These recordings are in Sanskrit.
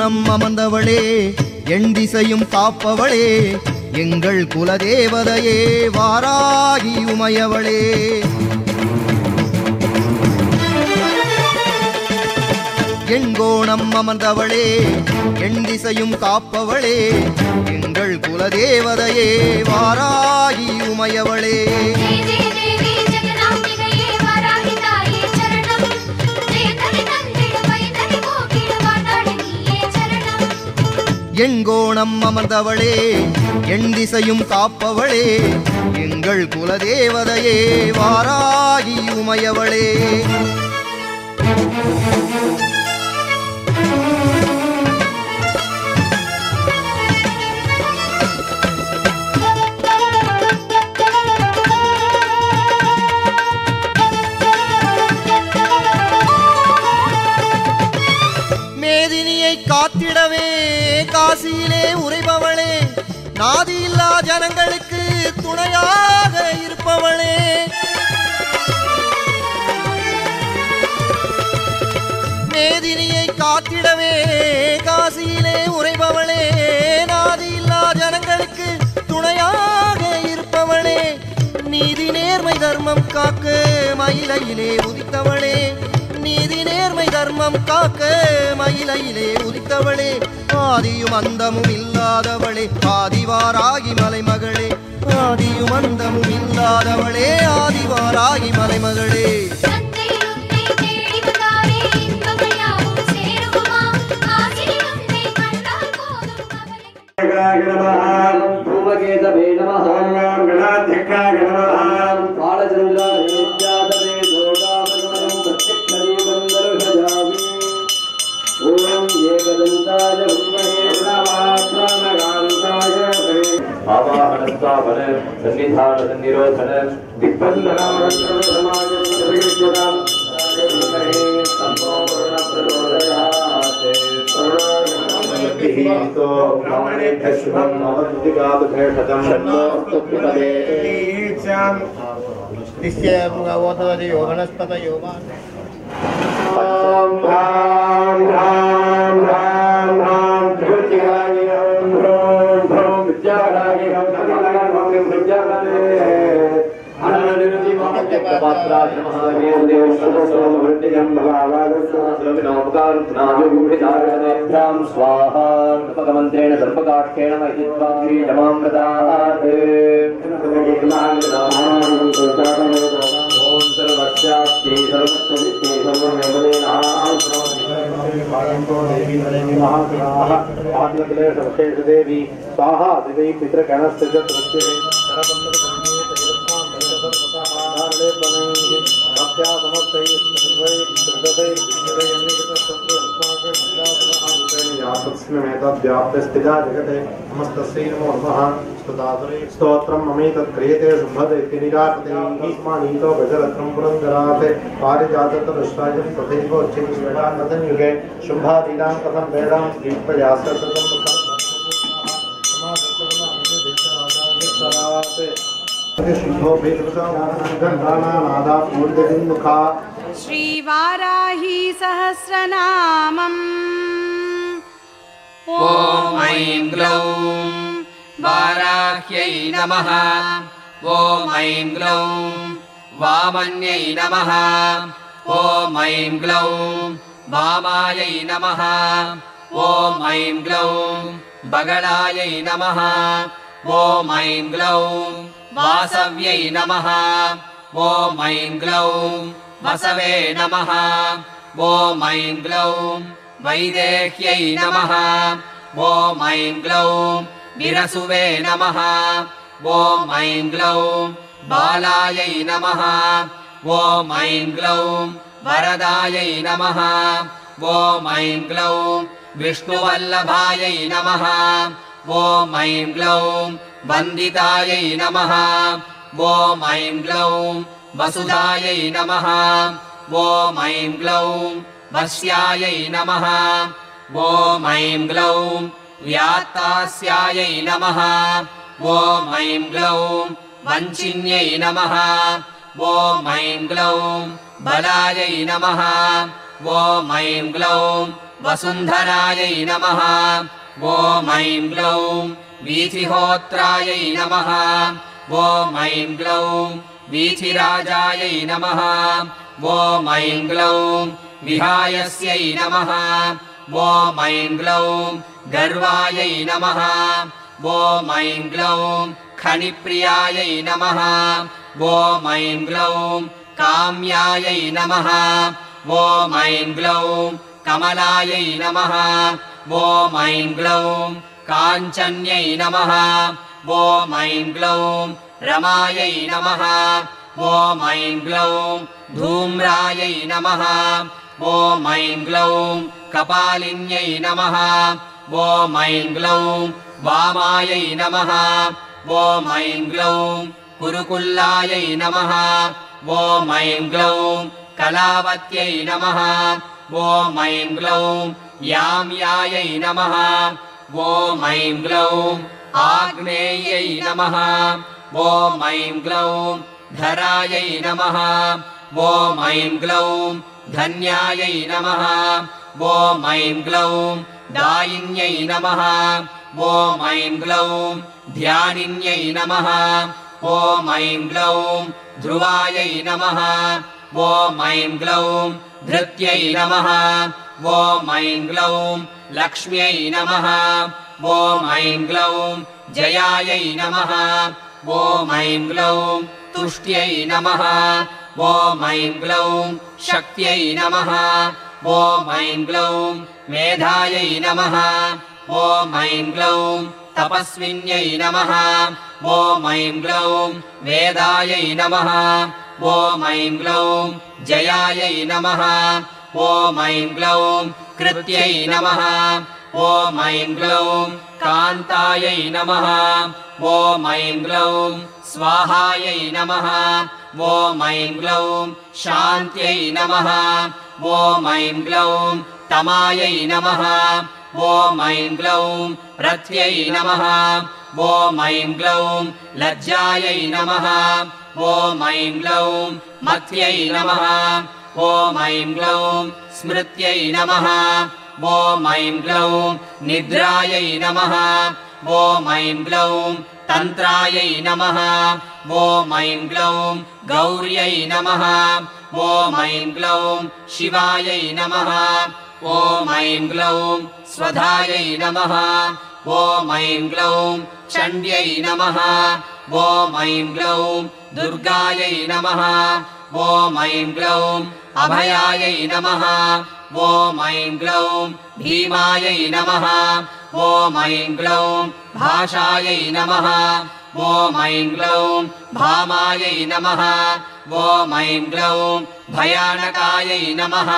எங்கோணம் அமர்ந்தவளே எண் திசையும் காப்பவளே எங்கள் குலதேவதையே வாராகி உமையவளே. எங்கோணம் அமர்ந்தவளே எண் திசையும் காப்பவளே எங்கள் குலதேவதையே வாராகி உமையவளே. எங்கோணம் அமர்ந்தவளே எண் திசையும் காப்பவளே எங்கள் குலதேவதையே வாராகி உமையவளே. மேதினியை காத்திடவே காசியிலே உரைபவளே நாதியில்லா ஜனங்களுக்கு துணையாக இருப்பவளே. மேதினியை காத்திடவே காசியிலே உரைபவளே நாதியில்லா ஜனங்களுக்கு துணையாக இருப்பவளே. நீதி நேர்மை தர்மம் காக்க மயிலையிலே உதித்தவளே நீதி நேர்மை தர்மம் காக்க மயிலையிலே உதித்தவளே. ஆதியும் அந்தமும் இல்லாதவளே ஆதிவாராகி மலைமகளே ஆதியும் அந்தமும் இல்லாதவளே ஆதிவாராகி மலைமகளே. आवाहनस्थापन सन्निधान निरोधन दिग्बंधन स्वाहामंत्रेण सर्पकाष्ठेन देवी स्वाहा दिवै पितृगणस्य व्याप्तस्थिता जगते नमस्तस्यै नमो नमः स्तोत्रं ममेतत् क्रियते शुभदैत्य निराकते ईस्मानीतो गजरत्नं पुरन्दरात् पारिजाततरुष्टायं तथैव उच्चैः युगे शुम्भादीनां कथं वेदां दीपयासततं श्री वाराही सहस्रनामम् ॐ ऐं ग्लौं वाराह्यै नमः ॐ ऐं ग्लौं वामन्यै नमः ॐ ऐं ग्लौं वामायै नमः ॐ ऐं ग्लौं बगलायै नमः ॐ ऐं ग्लौं वासव्यै नमः ॐ ऐं ग्लौं वसवे नमः ॐ ऐं ग्लौं वैदेह्यै नमः ॐ ऐं ग्लौं विरसुवे नमः ॐ ऐं ग्लौं बालायै नमः ॐ ऐं ग्लौं वरदायै नमः ॐ ऐं ग्लौं विष्णुवल्लभायै नमः ॐ ऐं ग्लौं वन्दितायै नमः ॐ ऐं ग्लौं वसुधायै नमः ॐ ऐं ग्लौं वस्यायै नमः ॐ ऐं ग्लौं व्यात्तास्यायै नमः ॐ ऐं ग्लौं वञ्चिन्यै नमः ॐ ऐं ग्लौं बलायै नमः ॐ ऐं ग्लौं वसुन्धरायै नमः ॐ ऐं ग्लौं वीथिहोत्रायै नमः ॐ ऐं ग्लौं वीथिराजायै नमः ॐ ऐं ग्लौं विहायस्यै नमः ॐ ऐं ग्लौं गर्वायै नमः ॐ ऐं ग्लौं खनिप्रियायै नमः ॐ ऐं ग्लौं काम्यायै नमः ॐ ऐं ग्लौं कमलायै नमः ॐ ऐं ग्लौं काञ्चन्यै नमः ॐ ऐं ग्लौं रमायै नमः ॐ ऐं ग्लौं धूम्रायै नमः ॐ ऐं ग्लौं कपालिन्यै नमः ॐ ऐं ग्लौं वामायै नमः ॐ ऐं ग्लौं कुरुकुल्लायै नमः ॐ ऐं ग्लौं कलावत्यै नमः ॐ ऐं ग्लौं याम्यायै नमः ॐ ऐं ग्लौं आग्नेयै नमः ॐ ऐं ग्लौं धरायै नमः ॐ ऐं ग्लौं धन्यायै नमः ॐ ऐं ग्लौं दायिन्यै नमः ॐ ऐं ग्लौं ध्यानिन्यै नमः ॐ ऐं ग्लौं ध्रुवायै नमः ॐ ऐं ग्लौं धृत्यै नमः ॐ ऐं ग्लौं लक्ष्म्यै नमः ॐ ऐं ग्लौं जयायै नमः ॐ ऐं ग्लौं तुष्ट्यै नमः ॐ ऐं ग्लौं शक्त्यै नमः ॐ ऐं ग्लौं मेधायै नमः ॐ ऐं ग्लौं तपस्विन्यै नमः ॐ ऐं ग्लौं वेदायै नमः ॐ ऐं ग्लौं जयायै नमः ॐ ऐं ग्लौं कृत्यै नमः ॐ ऐं ग्लौं कान्तायै नमः ॐ ऐं ग्लौं स्वाहायै नमः ॐ ऐं ग्लौं शान्त्यै नमः ॐ ऐं ग्लौं तमायै नमः ॐ ऐं ग्लौं रथ्यै नमः ॐ ऐं ग्लौं लज्जायै नमः ॐ ऐं ग्लौं मत्यै नमः ॐ ऐं ग्लौं स्मृत्यै नमः ॐ ऐं ग्लौं निद्रायै नमः ॐ ऐं ग्लौं तन्त्रायै नमः ॐ ऐं ग्लौं गौर्यै नमः ॐ ऐं ग्लौं शिवायै नमः ॐ ऐं ग्लौं स्वधायै नमः ॐ ऐं ग्लौं चण्ड्यै नमः ॐ ऐं ग्लौं दुर्गायै नमः ॐ ऐं ग्लौं अभयायै नमः ॐ ऐं ग्लौं भीमायै नमः ॐ ऐं ग्लौं भाषायै नमः ॐ ऐं ग्लौं भामायै नमः ॐ ऐं ग्लौं भयानकायै नमः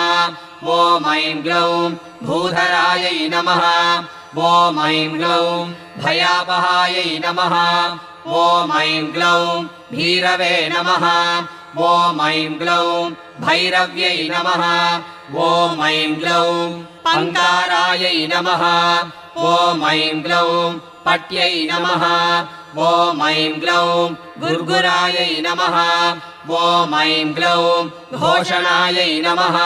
ॐ ऐं ग्लौं भूधरायै नमः ॐ ऐं ग्लौं भयापहायै नमः ॐ ऐं ग्लौं भीरवे नमः ॐ ऐं ग्लौं भैरव्यै नमः ॐ ऐं ग्लौं पङ्कारायै नमः ॐ ऐं ग्लौं पट्यै नमः ॐ ऐं ग्लौं गुर्गुरायै नमः ॐ ऐं ग्लौं घोषणायै नमः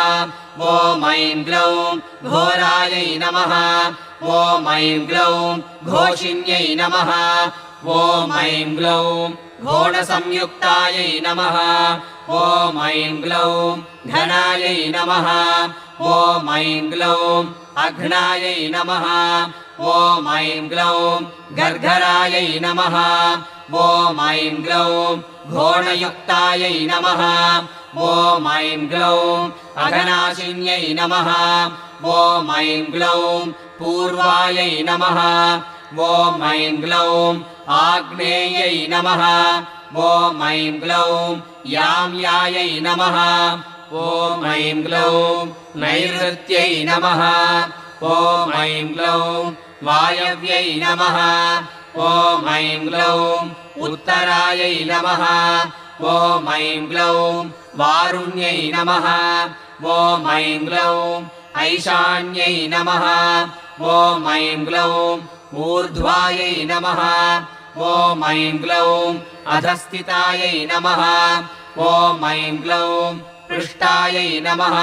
ॐ ऐं ग्लौं घोरायै नमः ॐ ऐं ग्लौं घोषिन्यै नमः ॐ ऐं ग्लौं घोणसंयुक्तायै नमः ॐ ऐं ग्लौं घनायै नमः ॐ ऐं ग्लौं अघ्नायै नमः ॐ ऐं ग्लौं गर्घरायै नमः ॐ ऐं ग्लौं घोणयुक्तायै नमः ॐ ऐं ग्लौं अघनाशिन्यै नमः ॐ ऐं ग्लौं पूर्वायै नमः ॐ ऐं ग्लौं आग्नेयै नमः ॐ ऐं ग्लौं याम्यायै नमः ॐ ऐं ग्लौं नैऋत्यै नमः ॐ ऐं ग्लौं वायव्यै नमः ॐ ऐं ग्लौं उत्तरायै नमः ॐ ऐं ग्लौं वारुण्यै नमः ॐ ऐं ग्लौं ऐशान्यै नमः ॐ ऐं ग्लौं ऊर्ध्वायै नमः ॐ ऐं ग्लौं अधस्थितायै नमः ॐ ऐं ग्लौं पृष्ठायै नमः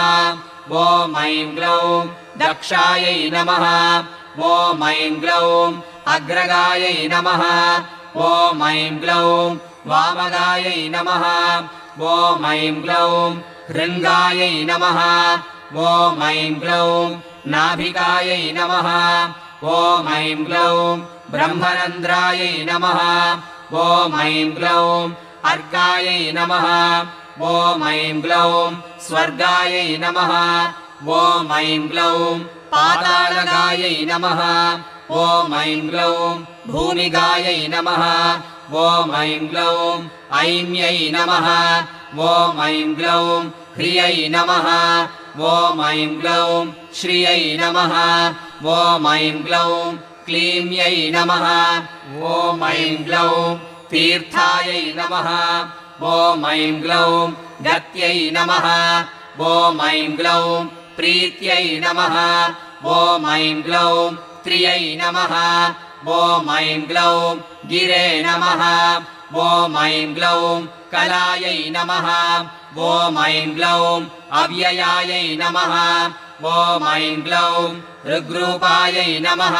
ॐ ऐं ग्लौं दक्षायै नमः ॐ ऐं ग्लौं अग्रगायै नमः ॐ ऐं ग्लौं वामगायै नमः ॐ ऐं ग्लौं हृङ्गायै नमः ॐ ऐं ग्लौं नाभिकायै नमः ॐ ऐं ग्लौं ब्रह्मरन्ध्रायै नमः ॐ ऐं ग्लौं अर्कायै नमः ॐ ऐं ग्लौं स्वर्गायै नमः ॐ ऐं ग्लौं पातालगायै नमः ॐ ऐं ग्लौं भूमिगायै नमः ॐ ऐं ग्लौं ऐम्यै नमः ॐ ऐं ग्लौं ह्रियै नमः ॐ ऐं ग्लौं श्रियै नमः ॐ ऐं ग्लौं क्लीम्यै नमः ॐ ऐं ग्लौं तीर्थायै नमः ॐ ऐं ग्लौं गत्यै नमः ॐ ऐं ग्लौं प्रीत्यै नमः ॐ ऐं ग्लौं त्रियै नमः ॐ ऐं ग्लौं गिरे नमः ॐ ऐं ग्लौं कलायै नमः ॐ ऐं ग्लौं अव्ययायै नमः ॐ ऐं ग्लौं ऋग्रूपायै नमः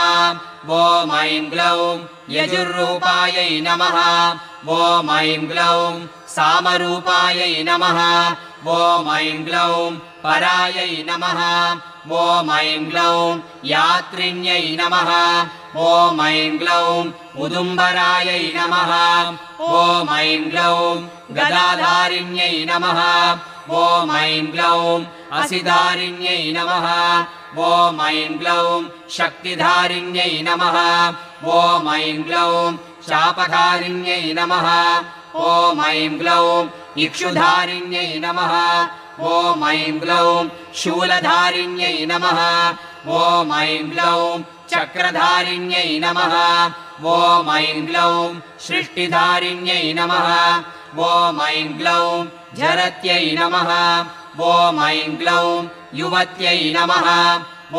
ॐ ऐं ग्लौं यजुर्रूपायै नमः ॐ ऐं ग्लौं सामरूपायै नमः ॐ ऐं ग्लौं परायै नमः ॐ ऐं ग्लौं यात्रिण्यै नमः ॐ ऐं ग्लौं उदुम्बरायै नमः ॐ ऐं ग्लौं गदाधारिण्यै नमः ॐ ऐं ग्लौं असिधारिण्यै नमः ॐ ऐं ग्लौं शक्तिधारिण्यै नमः ॐ ऐं ग्लौं शापधारिण्यै नमः ॐ ऐं ग्लौं इक्षुधारिण्यै नमः ॐ ऐं ग्लौं शूलधारिण्यै नमः ॐ ऐं ग्लौं चक्रधारिण्यै नमः ॐ ऐं ग्लौं सृष्टिधारिण्यै नमः ॐ ऐं ग्लौं जरत्यै नमः ॐ ऐं ग्लौं युवत्यै नमः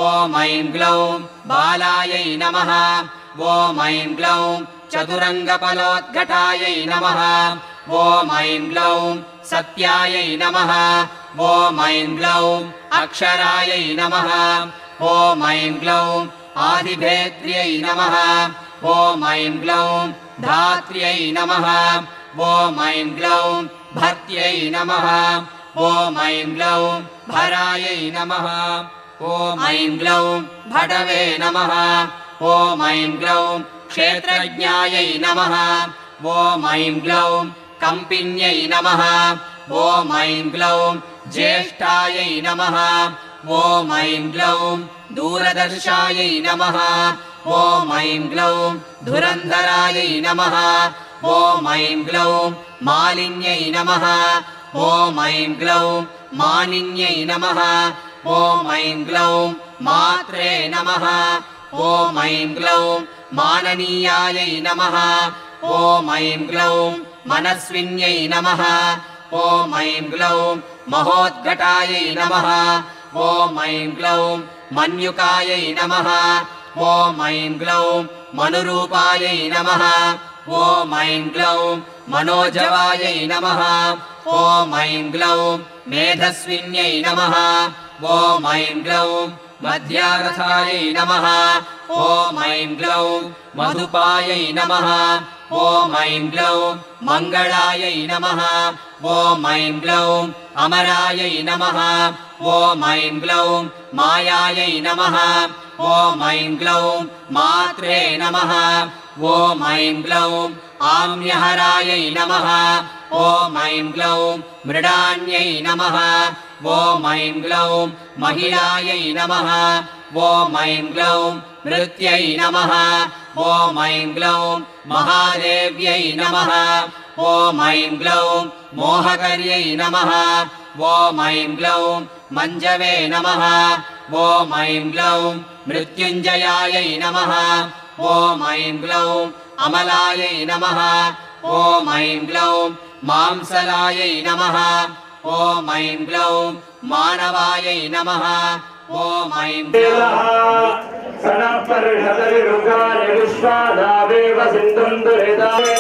ॐ ऐं ग्लौं बालायै नमः ॐ ऐं ग्लौं चतुरङ्गफलोद्घटायै नमः ॐ ऐं ग्लौं सत्यायै नमः ॐ ऐं ग्लौं अक्षरायै नमः ॐ ऐं ग्लौं आदिभेत्र्यै नमः ॐ ऐं ग्लौं धात्र्यै नमः ॐ ऐं ग्लौं भर्त्यै नमः ॐ ऐं ग्लौं भरायै नमः ॐ ऐं ग्लौं भटवे नमः ॐ ऐं ग्लौं क्षेत्रज्ञायै नमः ॐ ऐं ग्लौं कम्पिन्यै नमः ॐ ऐं ग्लौं ज्येष्ठायै नमः ॐ ऐं ग्लौं दूरदर्शायै नमः ॐ ऐं ग्लौं धुरन्धरायै नमः ॐ ऐं ग्लौं मालिन्यै नमः ॐ ऐं ग्लौं मानिन्यै नमः ॐ ऐं ग्लौं मात्रे नमः ॐ ऐं ग्लौं माननीयायै नमः ॐ ऐं ग्लौं मनस्विन्यै नमः ॐ ऐं ग्लौं महोद्घटायै नमः ॐ ऐं ग्लौं मन्युकायै नमः ॐ ऐं ग्लौं मनुरूपायै नमः ॐ ऐं ग्लौं मनोजवायै नमः ॐ ऐं ग्लौं मेधस्विन्यै नमः ॐ ऐं ग्लौं मध्यारथायै नमः ॐ ऐं ग्लौं मधुपायै नमः ॐ ऐं ग्लौं मङ्गलायै नमः ॐ ऐं ग्लौं अमरायै नमः ॐ ऐं ग्लौं मायायै नमः ॐ ऐं ग्लौं मात्रे नमः ॐ ऐं ग्लौं आम्यहरायै नमः ॐ ऐं ग्लौं मृडान्यै नमः ॐ ऐं ग्लौं महिलायै नमः ॐ ऐं ग्लौं मृत्यै नमः ॐ ऐं ग्लौं महादेव्यै नमः ॐ ऐं ग्लौं मोहकर्यै नमः ॐ ऐं ग्लौं मञ्जवे नमः ॐ ऐं ग्लौं मृत्युञ्जयायै नमः ॐ ऐं ग्लौं अमलायै नमः ॐ ऐं ग्लौं मांसलायै नमः ॐ ऐं ग्लौं मानवायै नमः ॐ ऐं ग्लौं सनपर्षदविरुगानि विश्वादावेव सिन्धुं दुरितानि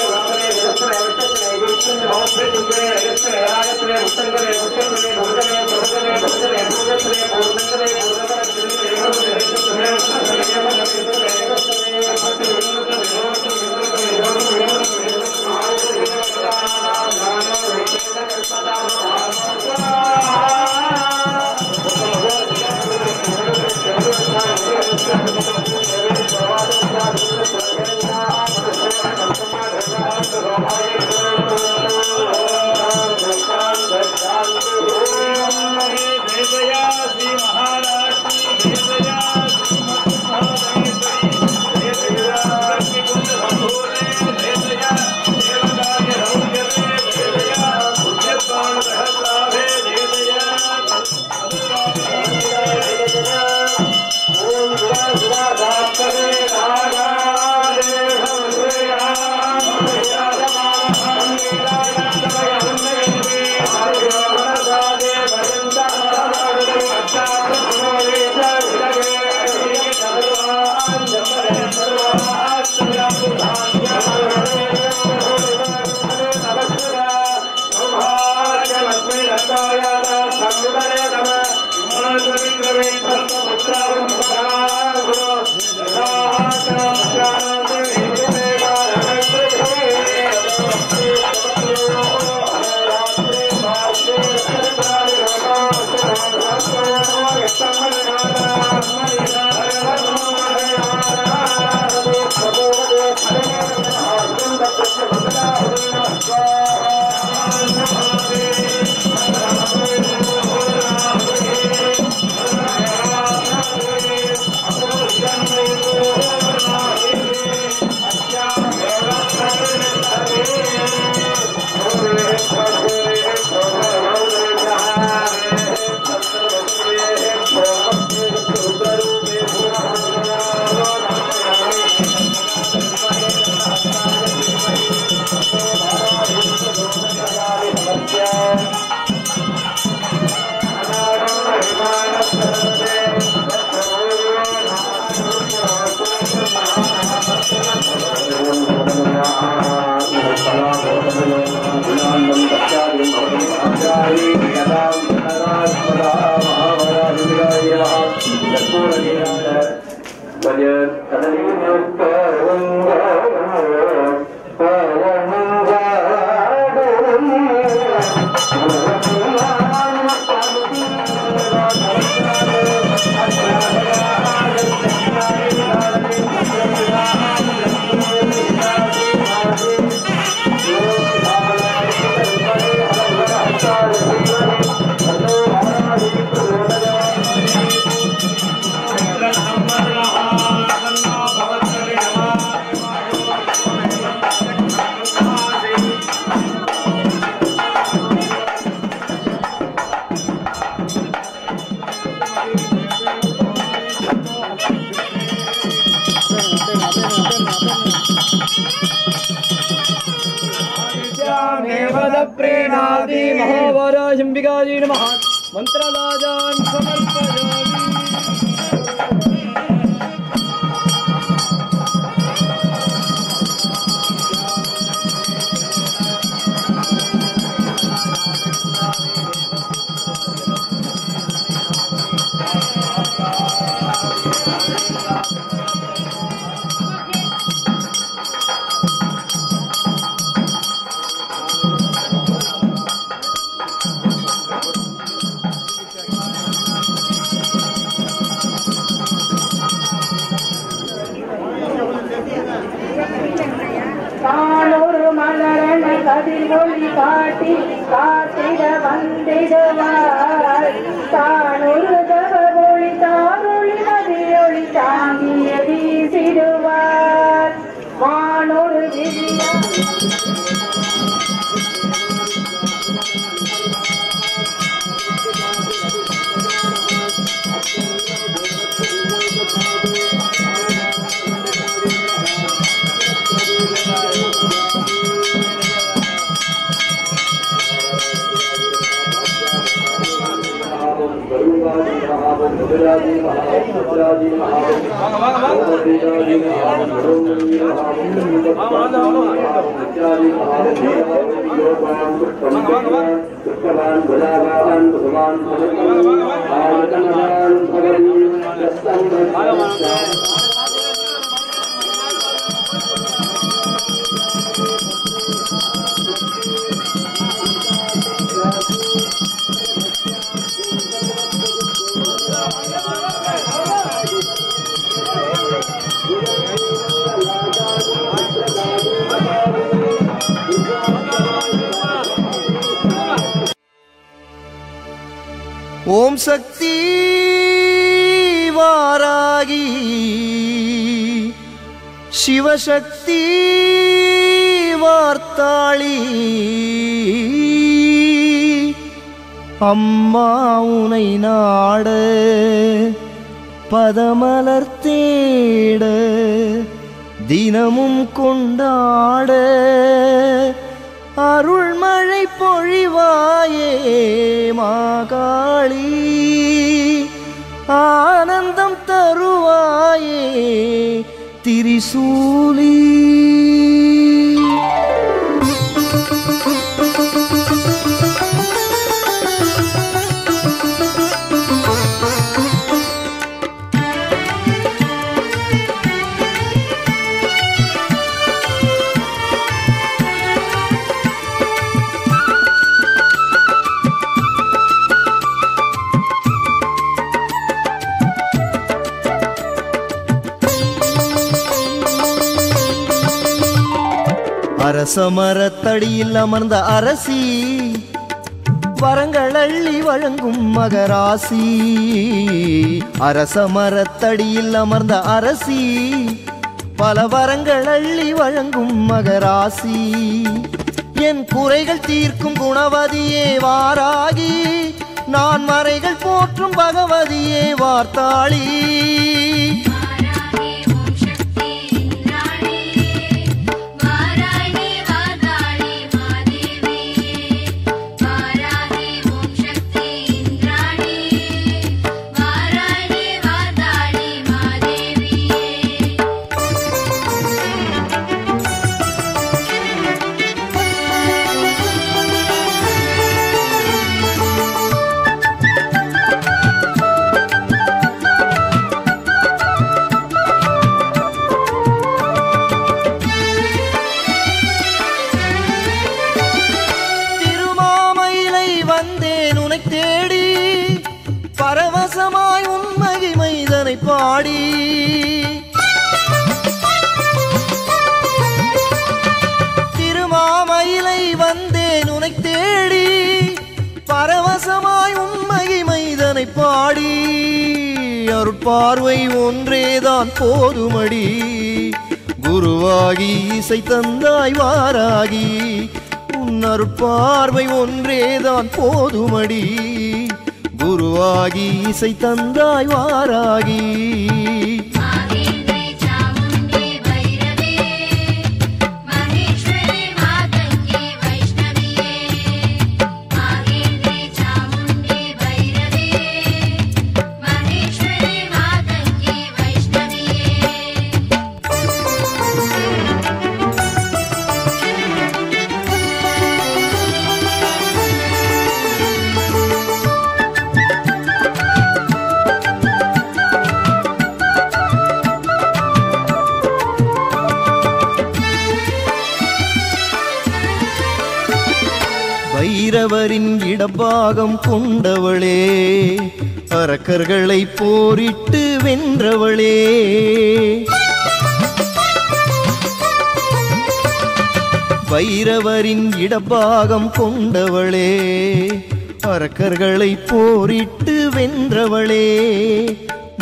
Hare ஓம் சக்தி வாராகி சிவசக்தி வார்த்தாளி அம்மா உனை நாட பதமலர் தேட தினமும் கொண்டாட அருள்மழை பொழிவாயே மாகாளி ஆனந்தம் தருவாயே திரிசூலி அரசமரத்தடியில் அமர்ந்த அரசி வரங்கள் அள்ளி வழங்கும் மகராசி அரசமரத்தடியில் அமர்ந்த அரசி பல வரங்கள் அள்ளி வழங்கும் மகராசி என் குறைகள் தீர்க்கும் குணவதியே வாராகி நான் மறைகள் போற்றும் பகவதியே வார்த்தாளி பரவசமாய் உன் மகிமைதனை பாடி திருமாமயிலை வந்தேன் உனை தேடி பரவசமாய் உன் மகிமைதனை பாடி அருட்பார்வை ஒன்றேதான் போதுமடி குருவாகி இசை தந்தாய் வாராகி உன் அருட்பார்வை ஒன்றேதான் போதுமடி குருவாகி இசை தந்தாய் வாராகி பைரவரின் இடபாகம் கொண்டவளே அரக்கர்களை போரிட்டு வென்றவளே பைரவரின் இடபாகம் கொண்டவளே அரக்கர்களை போரிட்டு வென்றவளே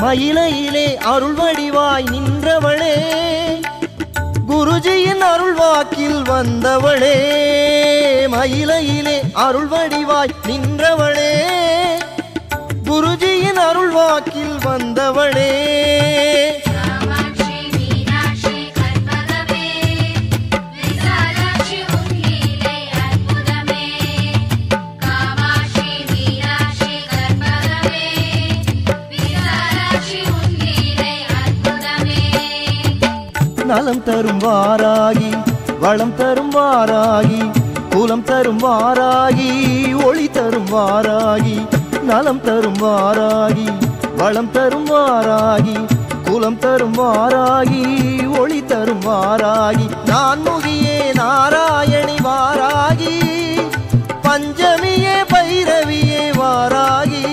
மயிலையிலே அருள் வடிவாய் நின்றவளே குருஜியின் அருள் வாக்கில் வந்தவளே மயிலையிலே அருள் வடிவாய் நின்றவளே குருஜியின் அருள் வாக்கில் வந்தவளே Visa நலம் தரும் வாராகி வளம் தரும் வாராகி குலம் தரும் வாராகி ஒளி தரும் வாராகி நலம் தரும் வாராகி வளம் தரும் வாராகி குலம் தரும் வாராகி ஒளி தரும் வாராகி நான்முகியே நாராயணி வாராகி பஞ்சமியே பைரவியே வாராகி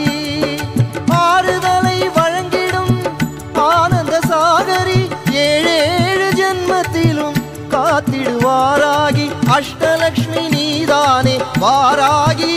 ஆறுதலை வழங்கிடும் ஆனந்த சாகரி ஏழேழு ஜென்மத்திலும் காத்திடுவாராகி அஷ்டலக்ஷ்மி நீதானே வாராகி